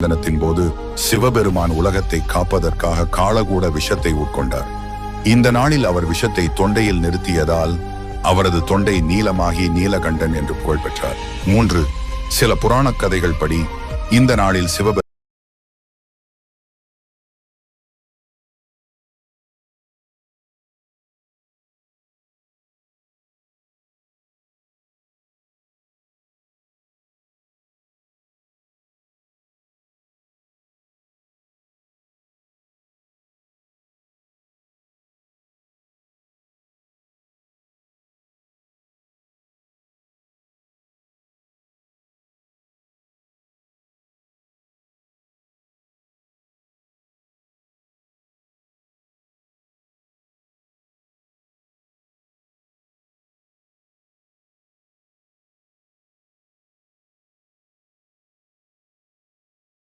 தினத்தின் போது சிவபெருமான் உலகத்தை காப்பதற்காக காளகூட விஷத்தை உட்கொண்டார். இந்த நாளில் அவர் விஷத்தை தொண்டையில் நிறுத்தியதால் அவரது தொண்டை நீலமாகி நீலகண்டன் என்று புகழ் பெற்றார். 3. சில புராணக் கதைகள் படி இந்த நாளில்